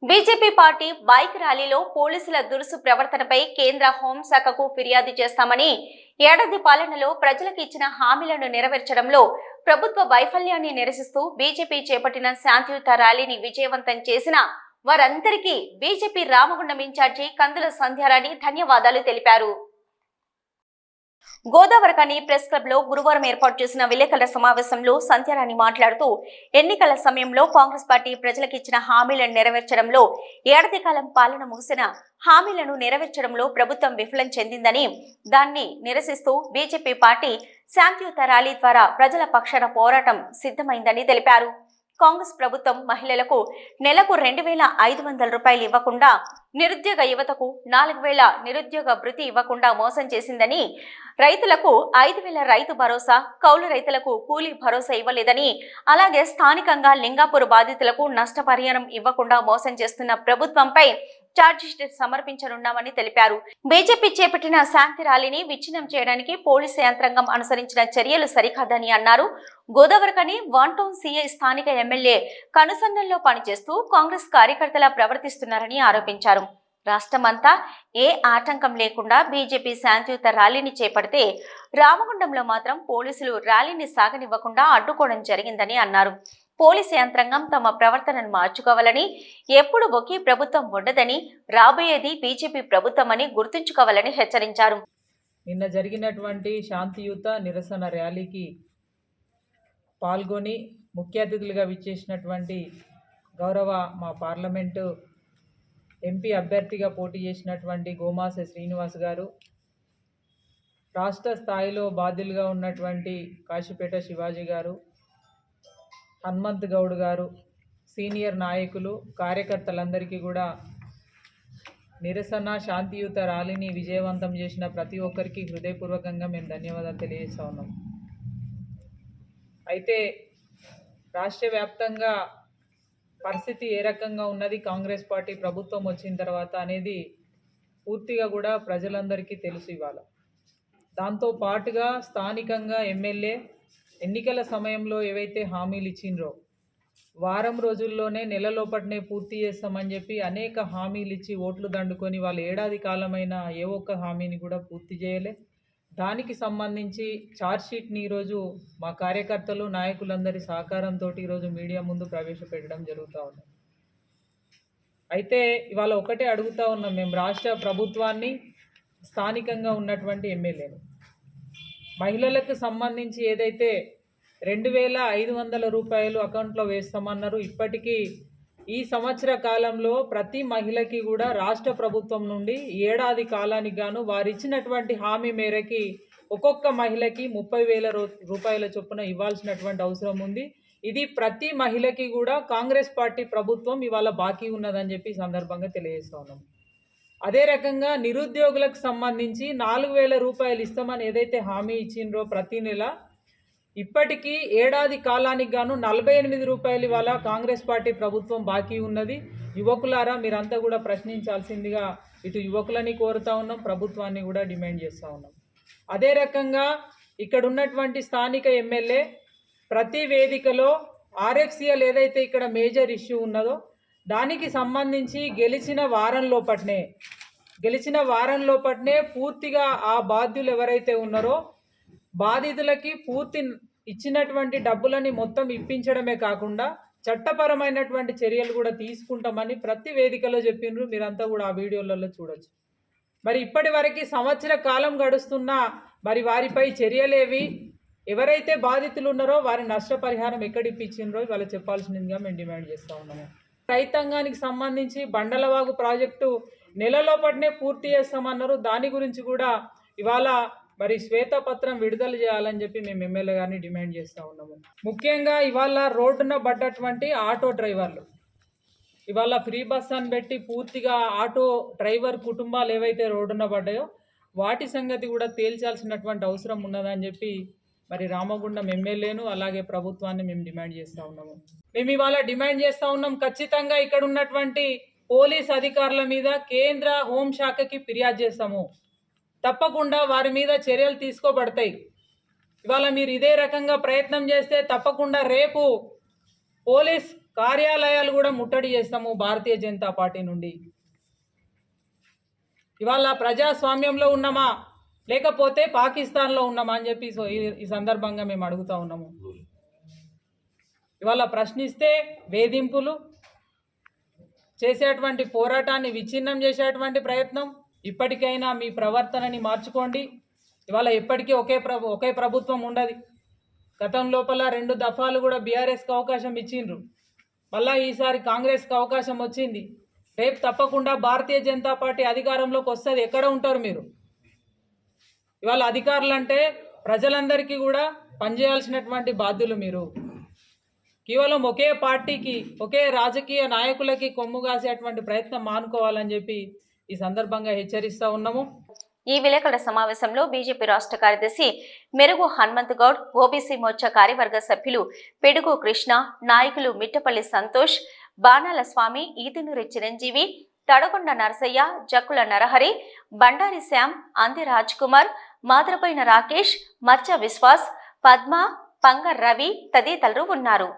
BJP party bike ర్యాలీలో పోలీసుల దురుసు ప్రవర్తనపై కేంద్ర హోంశాఖకు ఫిర్యాదు చేస్తామని, ఏడాది పాలనలో ప్రజలకు ఇచ్చిన హామీలను నెరవేర్చడంలో ప్రభుత్వ వైఫల్యాన్ని నిరసిస్తూ బీజేపీ చేపట్టిన శాంతియుత ర్యాలీని విజయవంతం చేసిన వారందరికీ బీజేపీ రామగుండం ఇన్ఛార్జి కందుల సంధ్యారాణి ధన్యవాదాలు తెలిపారు. గోదావరికని ప్రెస్ క్లబ్ లో గురువారం ఏర్పాటు చేసిన విలేకరుల సమావేశంలో సంధ్యారాణి మాట్లాడుతూ, ఎన్నికల సమయంలో కాంగ్రెస్ పార్టీ ప్రజలకు ఇచ్చిన హామీలను నెరవేర్చడంలో, ఏడాది కాలం పాలన ముగిసిన హామీలను నెరవేర్చడంలో ప్రభుత్వం విఫలం చెందిందని, దాన్ని నిరసిస్తూ బీజేపీ పార్టీ శాంతియుత ర్యాలీ ద్వారా ప్రజల పక్షాన పోరాటం సిద్ధమైందని తెలిపారు. కాంగ్రెస్ ప్రభుత్వం మహిళలకు నెలకు 2,500 రూపాయలు ఇవ్వకుండా, నిరుద్యోగ యువతకు 4,000 నిరుద్యోగ భృతి ఇవ్వకుండా మోసం చేసిందని, రైతులకు 5,000 రైతు భరోసా, కౌలు రైతులకు కూలీ భరోసా ఇవ్వలేదని, అలాగే స్థానికంగా లింగాపూర్ బాధితులకు నష్టపరిహారం ఇవ్వకుండా మోసం చేస్తున్న ప్రభుత్వంపై ఛార్జిషీట్ సమర్పించనున్నామని తెలిపారు. బీజేపీ చేపట్టిన శాంతి ర్యాలీని విచ్ఛిన్నం చేయడానికి పోలీసు యంత్రాంగం అనుసరించిన చర్యలు సరికాదని అన్నారు. గోదావరికని వన్ టౌన్ సీఐ స్థానిక ఎమ్మెల్యే కనుసన్నల్లో పనిచేస్తూ కాంగ్రెస్ కార్యకర్తలా ప్రవర్తిస్తున్నారని ఆరోపించారు. రాష్ట్రమంతా ఏ ఆటంకం లేకుండా బీజేపీ శాంతియుత ర్యాలీని చేపడితే, రామగుండంలో మాత్రం పోలీసులు ర్యాలీని సాగనివ్వకుండా అడ్డుకోవడం జరిగిందని అన్నారు. పోలీసు యంత్రాంగం తమ ప్రవర్తనను మార్చుకోవాలని, ఎప్పుడు ఒకే ప్రభుత్వం ఉండదని, రాబోయేది బీజేపీ ప్రభుత్వమని గుర్తుంచుకోవాలని హెచ్చరించారు. నిన్న జరిగినటువంటి శాంతియుత నిరసన ర్యాలీకి పాల్గొని ముఖ్య అతిథులుగా విచ్చేసినటువంటి గౌరవ మా పార్లమెంటు ఎంపీ అభ్యర్థిగా పోటీ చేసినటువంటి గోమాస శ్రీనివాస్ గారు, రాష్ట్ర స్థాయిలో బాధ్యులుగా ఉన్నటువంటి కాశీపేట శివాజీ గారు, హనుమంత్ గౌడ్ గారు, సీనియర్ నాయకులు, కార్యకర్తలందరికీ కూడా నిరసన శాంతియుత ర్యాలీని విజయవంతం చేసిన ప్రతి ఒక్కరికి హృదయపూర్వకంగా మేము ధన్యవాదాలు తెలియజేస్తా ఉన్నాం. అయితే రాష్ట్ర వ్యాప్తంగా పరిస్థితి ఏ రకంగా ఉన్నది, కాంగ్రెస్ పార్టీ ప్రభుత్వం వచ్చిన తర్వాత అనేది పూర్తిగా కూడా ప్రజలందరికీ తెలుసు. ఇవాళ దాంతో పాటుగా స్థానికంగా ఎమ్మెల్యే ఎన్నికల సమయంలో ఏవైతే హామీలు ఇచ్చిండ్రో, వారం రోజుల్లోనే నెలలోపటినే పూర్తి చేస్తామని చెప్పి అనేక హామీలు ఇచ్చి ఓట్లు దండుకొని వాళ్ళు ఏడాది కాలమైన ఏ ఒక్క హామీని కూడా పూర్తి చేయలే. దానికి సంబంధించి ఛార్జ్షీట్ని ఈరోజు మా కార్యకర్తలు, నాయకులందరి సహకారంతో ఈరోజు మీడియా ముందు ప్రవేశపెట్టడం జరుగుతూ ఉంది. అయితే ఇవాళ ఒకటే అడుగుతూ ఉన్నాం మేము రాష్ట్ర ప్రభుత్వాన్ని, స్థానికంగా ఉన్నటువంటి ఎమ్మెల్యేలు, మహిళలకు సంబంధించి ఏదైతే 2,500 రూపాయలు అకౌంట్లో వేస్తామన్నారు, ఇప్పటికీ ఈ సంవత్సర కాలంలో ప్రతి మహిళకి కూడా రాష్ట్ర ప్రభుత్వం నుండి ఏడాది కాలానికి గాను వారు ఇచ్చినటువంటి హామీ మేరకి ఒక్కొక్క మహిళకి 30,000 రూపాయల చొప్పున ఇవ్వాల్సినటువంటి అవసరం ఉంది. ఇది ప్రతి మహిళకి కూడా కాంగ్రెస్ పార్టీ ప్రభుత్వం ఇవాళ బాకీ ఉన్నదని చెప్పి సందర్భంగా తెలియజేస్తా ఉన్నాం. అదే రకంగా నిరుద్యోగులకు సంబంధించి 4,000 రూపాయలు ఇస్తామని ఏదైతే హామీ ఇచ్చిండ్రో ప్రతి నెల, ఇప్పటికీ ఏడాది కాలానికి గాను 48 రూపాయలు ఇవాళ కాంగ్రెస్ పార్టీ ప్రభుత్వం బాకీ ఉన్నది. యువకులారా మీరంతా కూడా ప్రశ్నించాల్సిందిగా ఇటు యువకులని కోరుతా ఉన్నాం, ప్రభుత్వాన్ని కూడా డిమాండ్ చేస్తూ ఉన్నాం. అదే రకంగా ఇక్కడ ఉన్నటువంటి స్థానిక ఎమ్మెల్యే ప్రతి వేదికలో ఆర్ఎఫ్సిఎల్ ఏదైతే ఇక్కడ మేజర్ ఇష్యూ ఉన్నదో దానికి సంబంధించి గెలిచిన వారం లోపట్నే పూర్తిగా ఆ బాధ్యులు ఎవరైతే ఉన్నారో బాధితులకి పూర్తి ఇచ్చినటువంటి డబ్బులని మొత్తం ఇప్పించడమే కాకుండా చట్టపరమైనటువంటి చర్యలు కూడా తీసుకుంటామని ప్రతి వేదికలో చెప్పిండ్రు. మీరంతా కూడా ఆ వీడియోలలో చూడొచ్చు. మరి ఇప్పటి వరకు సంవత్సర కాలం గడుస్తున్నా మరి వారిపై చర్యలేవి, ఎవరైతే బాధితులు ఉన్నారో వారి నష్టపరిహారం ఎక్కడ ఇప్పించిండ్రో ఇవాళ చెప్పాల్సిందిగా మేము డిమాండ్ చేస్తూ ఉన్నాము. రైతాంగానికి సంబంధించి బండలవాగు ప్రాజెక్టు నెలలోపటినే పూర్తి చేస్తామన్నారు. దాని గురించి కూడా ఇవాళ మరి శ్వేతపత్రం విడుదల చేయాలని చెప్పి మేము ఎమ్మెల్యే గారిని డిమాండ్ చేస్తూ ఉన్నాము. ముఖ్యంగా ఇవాళ రోడ్డున పడ్డటువంటి ఆటో డ్రైవర్లు ఇవాళ ఫ్రీ బస్ అని పెట్టి పూర్తిగా ఆటో డ్రైవర్ కుటుంబాలు ఏవైతే రోడ్డున పడ్డాయో వాటి సంగతి కూడా తేల్చాల్సినటువంటి అవసరం ఉన్నదని చెప్పి మరి రామగుండం ఎమ్మెల్యేను అలాగే ప్రభుత్వాన్ని మేము డిమాండ్ చేస్తూ ఉన్నాము. మేము ఇవాళ డిమాండ్ చేస్తూ ఉన్నాం, ఖచ్చితంగా ఇక్కడ ఉన్నటువంటి పోలీస్ అధికారుల మీద కేంద్ర హోంశాఖకి ఫిర్యాదు చేస్తాము. తప్పకుండా వారి మీద చర్యలు తీసుకోబడతాయి. ఇవాళ మీరు ఇదే రకంగా ప్రయత్నం చేస్తే తప్పకుండా రేపు పోలీస్ కార్యాలయాలు కూడా ముట్టడి చేస్తాము భారతీయ జనతా పార్టీ నుండి. ఇవాళ ప్రజాస్వామ్యంలో ఉన్నామా లేకపోతే పాకిస్తాన్లో ఉన్నామా అని చెప్పి ఈ సందర్భంగా మేము అడుగుతా ఉన్నాము. ఇవాళ ప్రశ్నిస్తే వేధింపులు చేసేటువంటి పోరాటాన్ని విచ్ఛిన్నం చేసేటువంటి ప్రయత్నం. ఇప్పటికైనా మీ ప్రవర్తనని మార్చుకోండి. ఇవాళ ఎప్పటికీ ఒకే ప్రభుత్వం ఉండదు. గతం లోపల 2 దఫాలు కూడా బీఆర్ఎస్కి అవకాశం ఇచ్చిండ్రు, మళ్ళీ ఈసారి కాంగ్రెస్కి అవకాశం వచ్చింది. రేపు తప్పకుండా భారతీయ జనతా పార్టీ అధికారంలోకి వస్తుంది. ఎక్కడ ఉంటారు మీరు? ఇవాళ అధికారులు అంటే ప్రజలందరికీ కూడా పనిచేయాల్సినటువంటి బాధ్యులు మీరు. కేవలం ఒకే పార్టీకి ఒకే రాజకీయ నాయకులకి కొమ్ము కాసేటువంటి ప్రయత్నం మానుకోవాలని చెప్పి ఈ సందర్భంగా హెచ్చరిస్తూ ఉన్నాము. ఈ విలేకరుల సమావేశంలో బీజేపీ రాష్ట్ర కార్యదర్శి మెరుగు హనుమంత్ గౌడ్, ఓబీసీ మోర్చా కార్యవర్గ సభ్యులు పిడుగు కృష్ణ, నాయకులు మిట్టపల్లి సంతోష్, బాణాల స్వామి, ఈతినూరి చిరంజీవి, తడగొండ నరసయ్య, జక్కుల నరహరి, బండారి శ్యామ్, అంది రాజ్ కుమార్, మాదరపైన రాకేష్, మచ్చ విశ్వాస్, పద్మ, పంగ రవి తదితరులు ఉన్నారు.